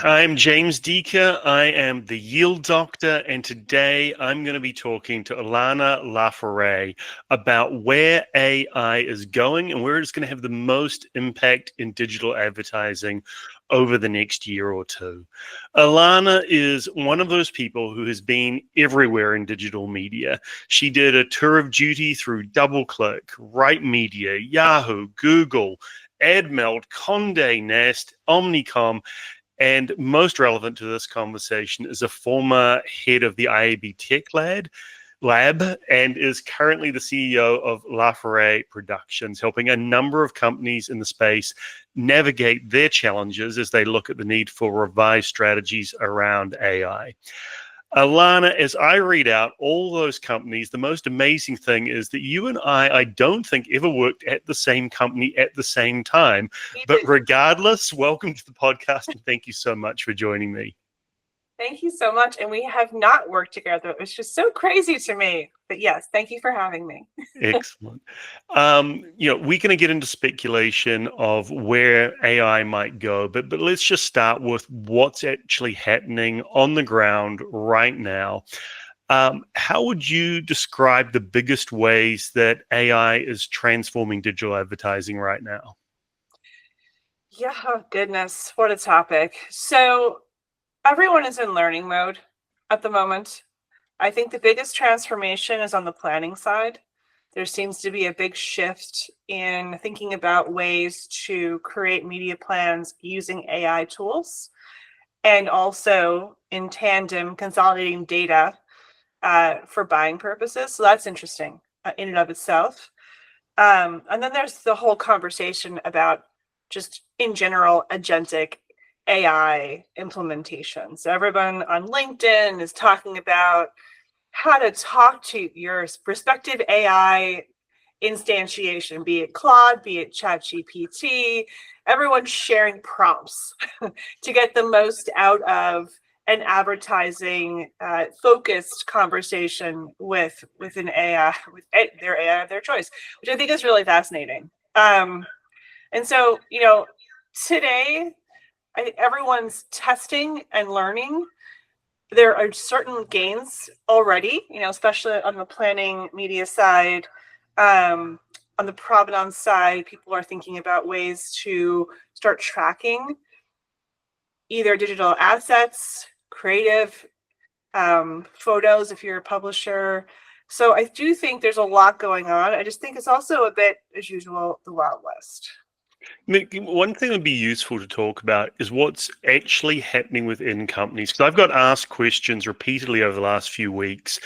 I'm James Deaker. I am the Yield Doctor, and today I'm going to be talking to Alanna Laforet about where AI is going and where it's going to have the most impact in digital advertising over the next year or two. Alanna is one of those people who has been everywhere in digital media. She did a tour of duty through DoubleClick, Right Media, Yahoo, Google, AdMeld, Conde Nast, Omnicom, and most relevant to this conversation is a former head of the IAB Tech Lab and is currently the CEO of Laforet Productions, helping a number of companies in the space navigate their challenges as they look at the need for revised strategies around AI. Alanna, as I read out all those companies, the most amazing thing is that you and I don't think ever worked at the same company at the same time. But regardless, welcome to the podcast and thank you so much for joining me. Thank you so much. And we have not worked together. It was just so crazy to me. But yes, thank you for having me. Excellent. We're going to get into speculation of where AI might go, but let's just start with what's actually happening on the ground right now. How would you describe the biggest ways that AI is transforming digital advertising right now? Yeah, oh goodness, what a topic. So everyone is in learning mode at the moment. I think the biggest transformation is on the planning side. There seems to be a big shift in thinking about ways to create media plans using AI tools, and also in tandem consolidating data for buying purposes. So that's interesting in and of itself. And then there's the whole conversation about just in general agentic AI implementation. So everyone on LinkedIn is talking about how to talk to your respective AI instantiation, be it Claude, be it ChatGPT. Everyone's sharing prompts to get the most out of an advertising focused conversation with an AI, with their AI of their choice, which I think is really fascinating. And so, today, everyone's testing and learning. There are certain gains already, especially on the planning media side. On the provenance side, people are thinking about ways to start tracking either digital assets, creative photos if you're a publisher. So I do think there's a lot going on. I just think it's also a bit, as usual, the Wild West. One thing that would be useful to talk about is what's actually happening within companies. Because I've got asked questions repeatedly over the last few weeks.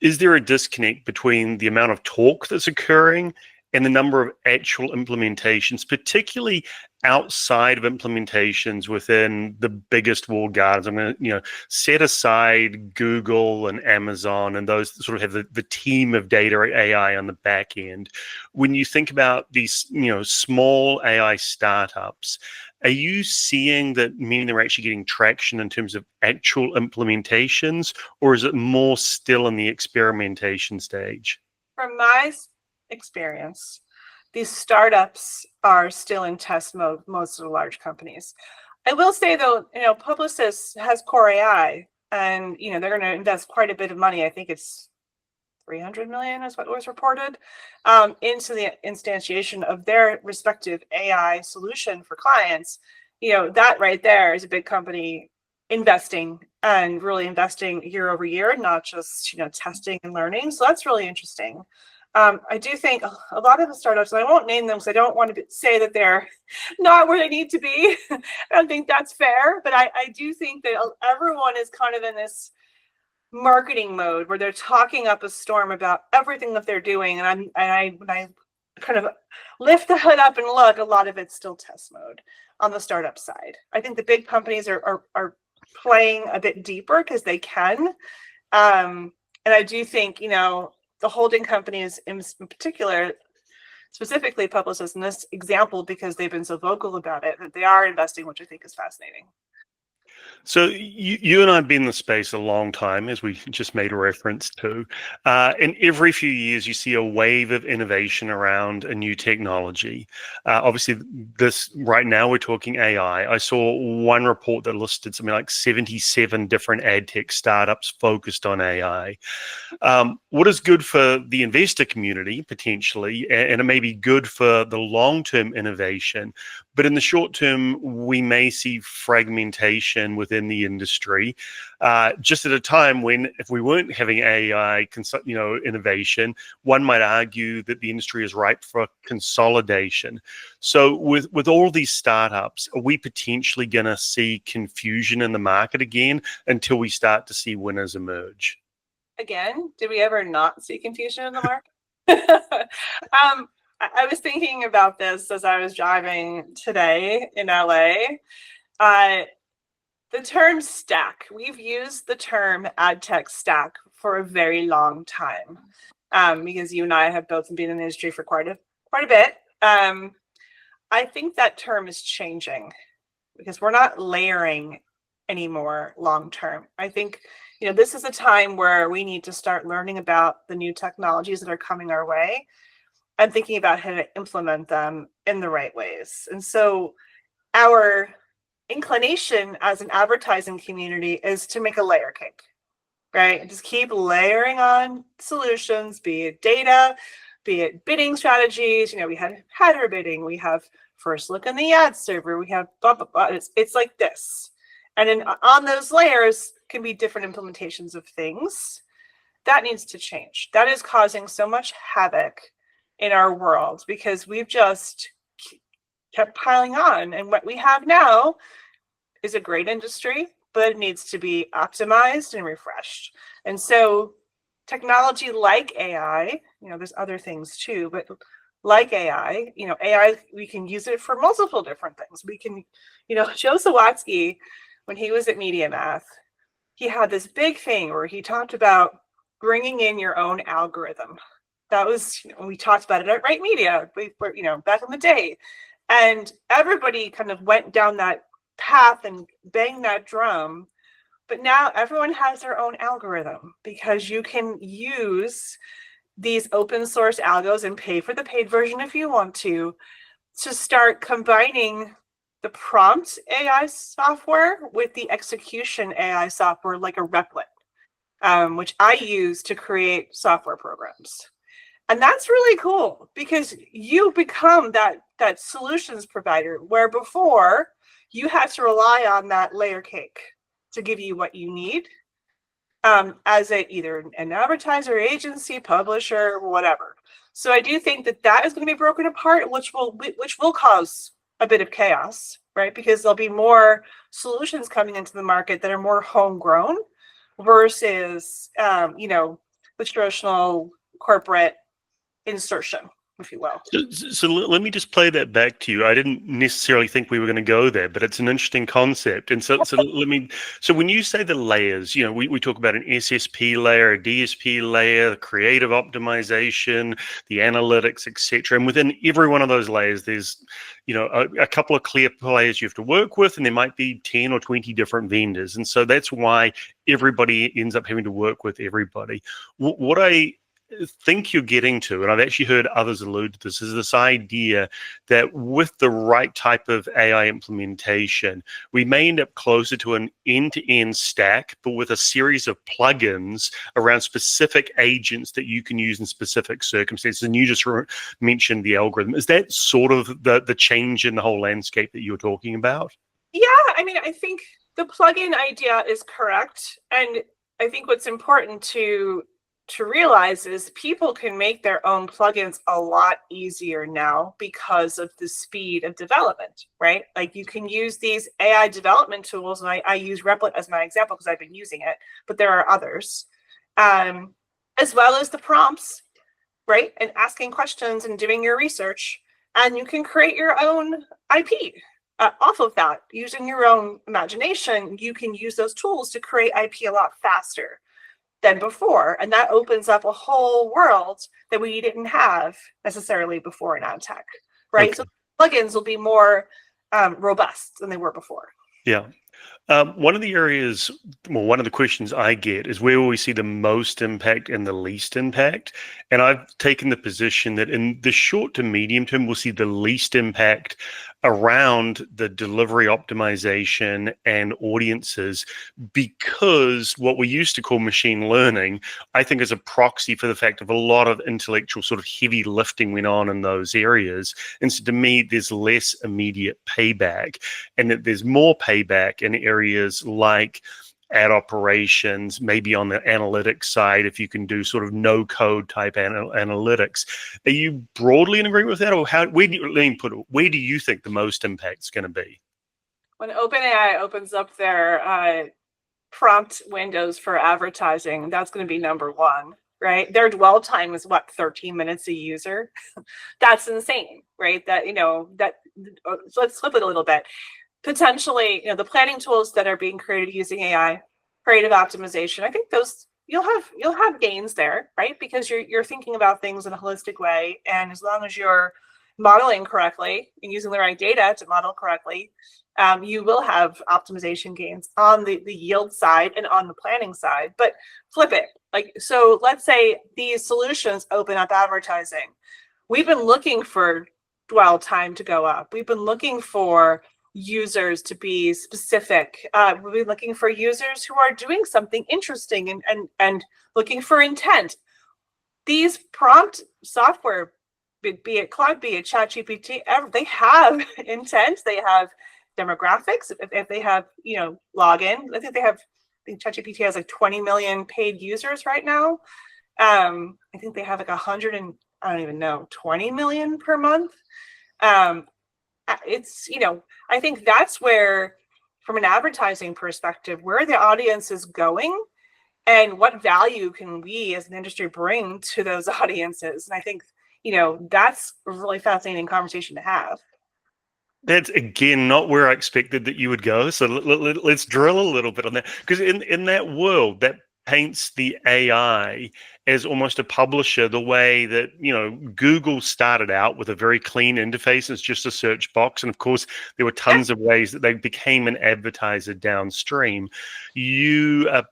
Is there a disconnect between the amount of talk that's occurring and the number of actual implementations, particularly outside of implementations within the biggest walled gardens? I'm going to, set aside Google and Amazon and those that sort of have the team of data AI on the back end. When you think about these, small AI startups, are you seeing that meaning they're actually getting traction in terms of actual implementations, or is it more still in the experimentation stage? From my experience, these startups are still in test mode, most of the large companies. I will say though, Publicis has Core AI, and they're going to invest quite a bit of money. I think it's 300 million is what was reported, into the instantiation of their respective AI solution for clients. That right there is a big company investing and really investing year over year, not just testing and learning. So that's really interesting. I do think a lot of the startups, and I won't name them because I don't want to say that they're not where they need to be. I don't think that's fair, but I do think that everyone is kind of in this marketing mode where they're talking up a storm about everything that they're doing. And when I kind of lift the hood up and look, a lot of it's still test mode on the startup side. I think the big companies are playing a bit deeper because they can. And I do think, the holding companies in particular, specifically Publicis in this example, because they've been so vocal about it, that they are investing, which I think is fascinating. So you and I have been in the space a long time, as we just made a reference to. And every few years, you see a wave of innovation around a new technology. Obviously, this right now we're talking AI. I saw one report that listed something like 77 different ad tech startups focused on AI. What is good for the investor community potentially, and it may be good for the long-term innovation, but in the short term, we may see fragmentation within the industry, just at a time when, if we weren't having AI, innovation, one might argue that the industry is ripe for consolidation. So, with all these startups, are we potentially going to see confusion in the market again until we start to see winners emerge? Again, did we ever not see confusion in the market? I was thinking about this as I was driving today in LA. The term stack, we've used the term ad tech stack for a very long time, because you and I have both been in the industry for quite a bit. I think that term is changing because we're not layering anymore long term. I think this is a time where we need to start learning about the new technologies that are coming our way and thinking about how to implement them in the right ways. And so our inclination as an advertising community is to make a layer cake, right? And just keep layering on solutions, be it data, be it bidding strategies. We had header bidding, we have first look in the ad server, we have blah, blah, blah. It's like this. And then on those layers can be different implementations of things. That needs to change. That is causing so much havoc in our world because we've just kept piling on. And what we have now is a great industry, but it needs to be optimized and refreshed. And so technology like AI, there's other things too, but like AI, AI, we can use it for multiple different things. We can, Joe Sawatsky, when he was at Media Math, he had this big thing where he talked about bringing in your own algorithm. That was, we talked about it at Right Media, back in the day. And everybody kind of went down that path and banged that drum. But now everyone has their own algorithm because you can use these open source algos and pay for the paid version if you want to start combining the prompt AI software with the execution AI software like a Replit, which I use to create software programs. And that's really cool because you become that solutions provider where before you had to rely on that layer cake to give you what you need as either an advertiser, agency, publisher, whatever. So I do think that is going to be broken apart, which will cause a bit of chaos, right? Because there'll be more solutions coming into the market that are more homegrown versus, the traditional corporate insertion, if you will. So let me just play that back to you. I didn't necessarily think we were going to go there, but it's an interesting concept. And so when you say the layers, we talk about an SSP layer, a DSP layer, the creative optimization, the analytics, etc. And within every one of those layers, there's a couple of clear players you have to work with, and there might be 10 or 20 different vendors. And so that's why everybody ends up having to work with everybody. What I think you're getting to, and I've actually heard others allude to this, is this idea that with the right type of AI implementation, we may end up closer to an end-to-end stack, but with a series of plugins around specific agents that you can use in specific circumstances. And you just mentioned the algorithm. Is that sort of the change in the whole landscape that you're talking about? Yeah, I think the plugin idea is correct. And I think what's important to realize is people can make their own plugins a lot easier now because of the speed of development, right? Like you can use these AI development tools, and I use Replit as my example because I've been using it, but there are others, as well as the prompts, right? And asking questions and doing your research, and you can create your own IP off of that. Using your own imagination, you can use those tools to create IP a lot faster than before. And that opens up a whole world that we didn't have necessarily before in ad tech, right? Okay. So plugins will be more robust than they were before. Yeah. One of the areas, well, one of the questions I get is where will we see the most impact and the least impact? And I've taken the position that in the short to medium term, we'll see the least impact around the delivery optimization and audiences, because what we used to call machine learning, I think, is a proxy for the fact of a lot of intellectual sort of heavy lifting went on in those areas. And so to me, there's less immediate payback, and that there's more payback in areas like ad operations, maybe on the analytics side, if you can do sort of no code type analytics. Are you broadly in agreement with that, or where do you think the most impact is going to be? When OpenAI opens up their prompt windows for advertising, that's going to be number one, right? Their dwell time is what, 13 minutes a user? That's insane, right? That, so let's flip it a little bit. Potentially, the planning tools that are being created using AI, creative optimization, I think those you'll have gains there, right? Because you're thinking about things in a holistic way, and as long as you're modeling correctly and using the right data to model correctly, you will have optimization gains on the yield side and on the planning side. But flip it, so let's say these solutions open up advertising. We've been looking for dwell time to go up. We've been looking for users to be specific. We've been looking for users who are doing something interesting and looking for intent. These prompt software, be it Claude, be it ChatGPT, they have intent. They have demographics. If they have, login, I think ChatGPT has like 20 million paid users right now. I think they have like 100 and I don't even know, 20 million per month. It's, I think that's where, from an advertising perspective, where the audience is going and what value can we as an industry bring to those audiences. And I think, that's a really fascinating conversation to have. That's, again, not where I expected that you would go. So let's drill a little bit on that, because in that world, that paints the AI as almost a publisher, the way that, Google started out with a very clean interface. It's just a search box. And of course, there were tons of ways that they became an advertiser downstream. You're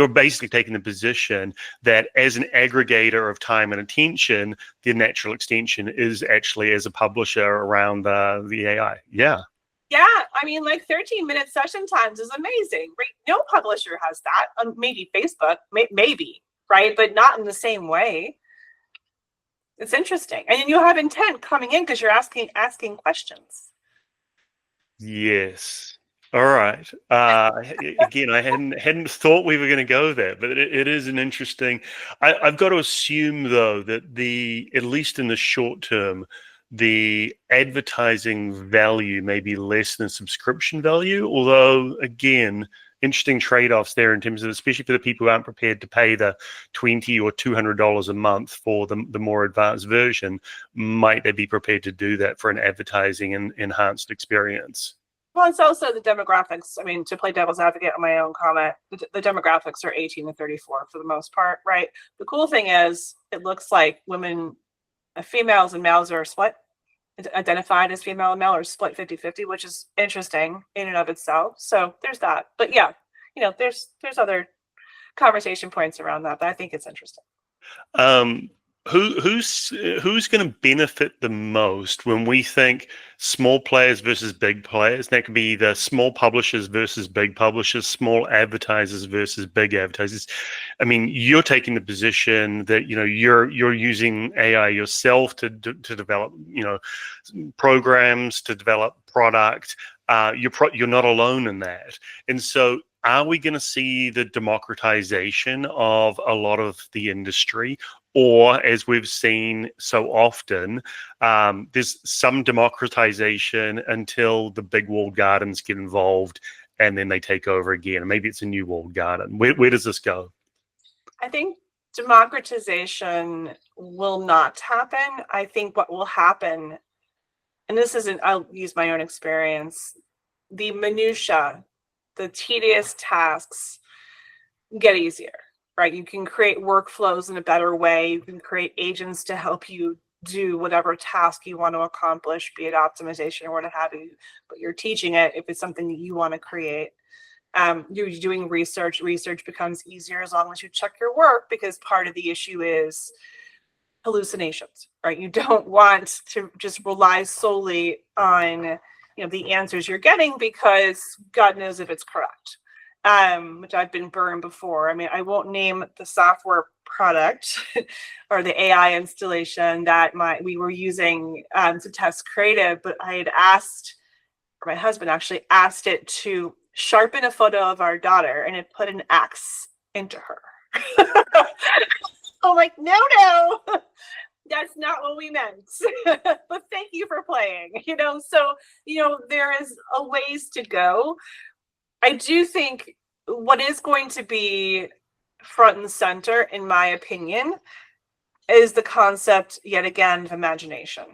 basically taking the position that as an aggregator of time and attention, the natural extension is actually as a publisher around the AI. Yeah. Yeah, I mean, 13-minute session times is amazing, right? No publisher has that. Maybe Facebook, maybe, right? But not in the same way. It's interesting. And then you have intent coming in because you're asking questions. Yes. All right. Again, I hadn't thought we were going to go there, but it is an interesting. I've got to assume, though, that at least in the short term, the advertising value may be less than subscription value. Although, again, interesting trade-offs there in terms of, especially for the people who aren't prepared to pay the $20 or $200 a month for the more advanced version. Might they be prepared to do that for an advertising and enhanced experience? Well, it's also the demographics. I mean, to play devil's advocate on my own comment, the demographics are 18 to 34 for the most part, right? The cool thing is it looks like females and males are split, identified as female and male, or split 50-50, which is interesting in and of itself. So there's that. But yeah, there's other conversation points around that, but I think it's interesting. Who's going to benefit the most when we think small players versus big players? That could be the small publishers versus big publishers, small advertisers versus big advertisers. I mean, you're taking the position that you're using AI yourself to develop programs, to develop product. You're not alone in that, and so. Are we going to see the democratization of a lot of the industry? Or, as we've seen so often, there's some democratization until the big walled gardens get involved and then they take over again. And maybe it's a new walled garden. Where does this go? I think democratization will not happen. I think what will happen, and I'll use my own experience, the minutia, the tedious tasks get easier, right? You can create workflows in a better way. You can create agents to help you do whatever task you want to accomplish, be it optimization or what have you, but you're teaching it if it's something that you want to create. You're doing research. Research becomes easier as long as you check your work, because part of the issue is hallucinations, right? You don't want to just rely solely on the answers you're getting, because God knows if it's correct. Which I've been burned before. I mean, I won't name the software product or the AI installation that we were using to test creative, but I had asked, or my husband actually asked it to sharpen a photo of our daughter, and it put an X into her. I'm like, no, that's not what we meant. But thank you for playing. So there is a ways to go. I do think what is going to be front and center, in my opinion, is the concept, yet again, of imagination.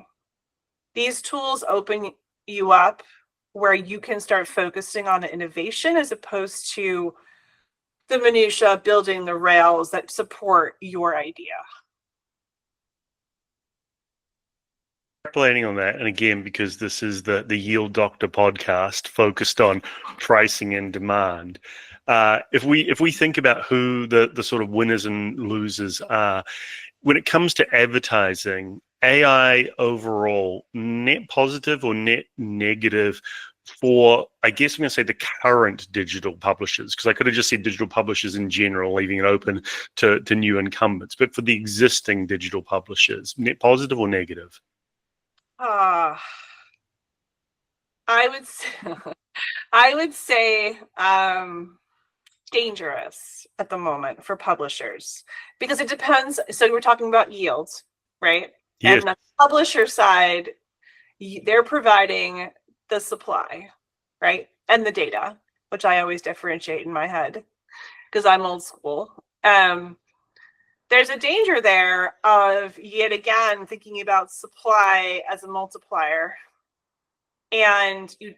These tools open you up where you can start focusing on innovation as opposed to the minutia, building the rails that support your idea. Extrapolating on that, and again, because this is the Yield Doctor podcast focused on pricing and demand, if we think about who the sort of winners and losers are when it comes to advertising, AI overall, net positive or net negative for, I guess I'm going to say, the current digital publishers, because I could have just said digital publishers in general, leaving it open to new incumbents, but for the existing digital publishers, net positive or negative? I would say dangerous at the moment for publishers, because it depends. So we're talking about yields, right? Yes. And the publisher side, they're providing the supply, right? And the data, which I always differentiate in my head because I'm old school. There's a danger there of, yet again, thinking about supply as a multiplier and you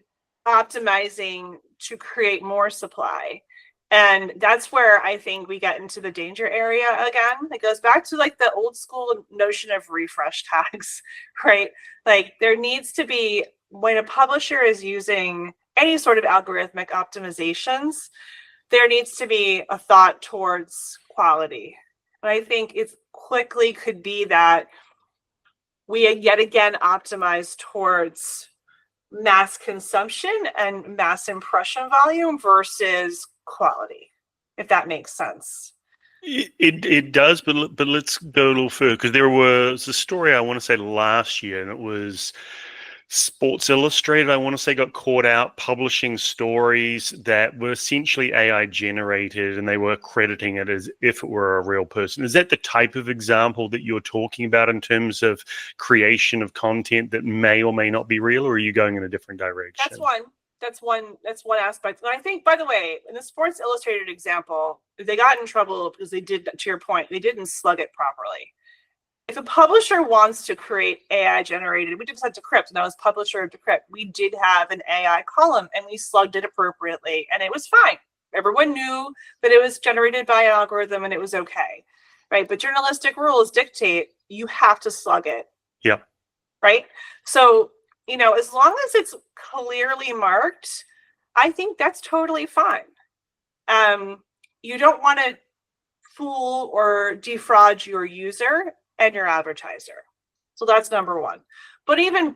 optimizing to create more supply. And that's where I think we get into the danger area again. It goes back to like the old school notion of refresh tags, right? Like there needs to be, when a publisher is using any sort of algorithmic optimizations, there needs to be a thought towards quality. And I think it quickly could be that we yet again optimize towards mass consumption and mass impression volume versus quality, if that makes sense. It does, but let's go a little further, because there was a story I want to say last year, and it was Sports Illustrated, I want to say, got caught out publishing stories that were essentially AI generated, and they were crediting it as if it were a real person. Is that the type of example that you're talking about in terms of creation of content that may or may not be real, or are you going in a different direction? That's one aspect. And I think, by the way, in the Sports Illustrated example, they got in trouble because they did, to your point, they didn't slug it properly. If a publisher wants to create AI generated, we just had Decrypt, and that was publisher of Decrypt. We did have an AI column and we slugged it appropriately and it was fine. Everyone knew that it was generated by an algorithm and it was okay, right? But journalistic rules dictate you have to slug it. Yep. Right? So, as long as it's clearly marked, I think that's totally fine. You don't want to fool or defraud your user and your advertiser. So that's number one. But even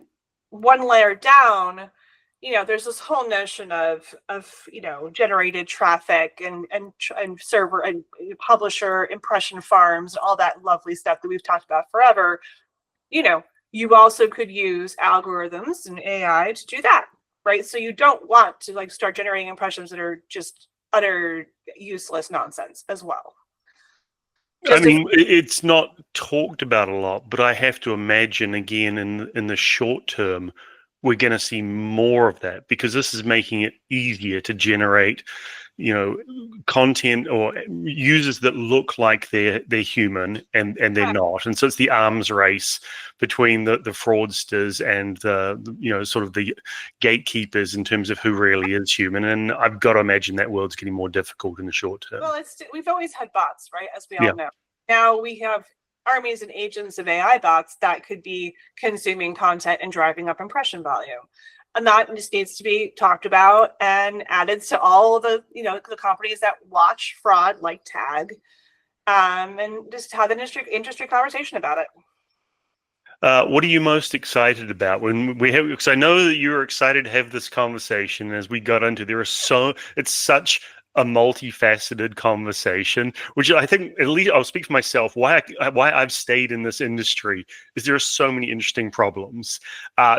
one layer down, there's this whole notion of generated traffic and server and publisher impression farms, all that lovely stuff that we've talked about forever. You also could use algorithms and AI to do that, right? So you don't want to start generating impressions that are just utter useless nonsense as well. It's not talked about a lot, but I have to imagine, again, in the short term, we're going to see more of that, because this is making it easier to generate, content or users that look like they're human and they're not. And so it's the arms race between the fraudsters and the sort of the gatekeepers in terms of who really is human. And I've got to imagine that world's getting more difficult in the short term. Well, we've always had bots, right? As we all know. Now we have armies and agents of AI bots that could be consuming content and driving up impression volume. And that just needs to be talked about and added to all of the, the companies that watch fraud like Tag, and just have an industry conversation about it. What are you most excited about when we have? Because I know that you're excited to have this conversation. As we got into, it's such a multifaceted conversation, which I think, at least I'll speak for myself, why I've stayed in this industry is there are so many interesting problems.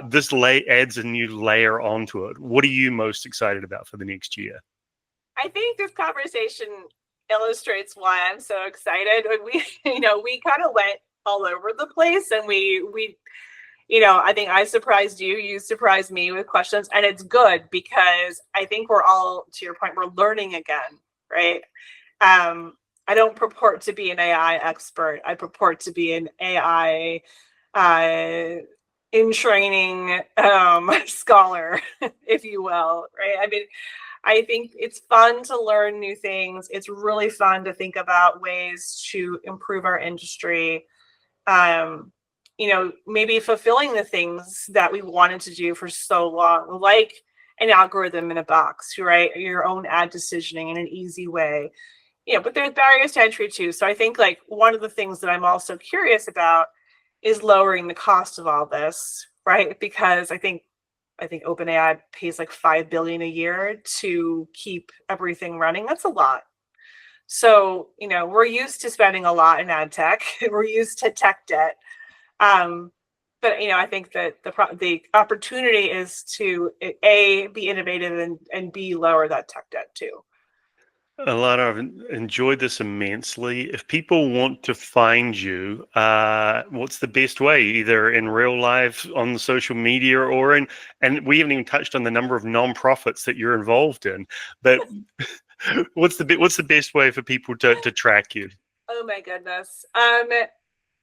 This adds a new layer onto it. What are you most excited about for the next year? I think this conversation illustrates why I'm so excited. When we kind of went all over the place, and we I think I surprised you surprised me with questions, and it's good because I think we're all, to your point, we're learning again, right? I don't purport to be an AI expert. I purport to be an AI in training scholar, if you will, right? I mean, I think it's fun to learn new things. It's really fun to think about ways to improve our industry. Maybe fulfilling the things that we wanted to do for so long, like an algorithm in a box, right? Your own ad decisioning in an easy way. But there's barriers to entry too. So I think like one of the things that I'm also curious about is lowering the cost of all this, right? Because I think OpenAI pays like $5 billion a year to keep everything running. That's a lot. So, we're used to spending a lot in ad tech. We're used to tech debt. But I think that the opportunity is to A, be innovative, and B, lower that tech debt too. Alanna, I've enjoyed this immensely. If people want to find you, what's the best way? Either in real life, on the social media, or and we haven't even touched on the number of nonprofits that you're involved in. But what's the best way for people to track you? Oh my goodness.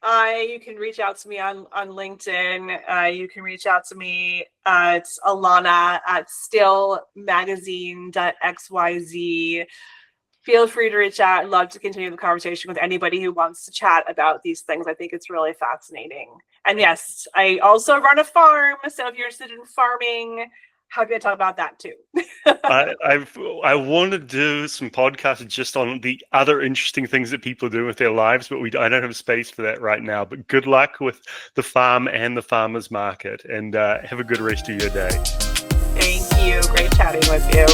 You can reach out to me on LinkedIn. You can reach out to me. It's Alanna at stillmagazine.xyz. Feel free to reach out. I'd love to continue the conversation with anybody who wants to chat about these things. I think it's really fascinating. And yes, I also run a farm. So if you're interested in farming, happy to talk about that too. I want to do some podcasts just on the other interesting things that people do with their lives, but I don't have space for that right now. But good luck with the farm and the farmers market, and have a good rest of your day. Thank you. Great chatting with you.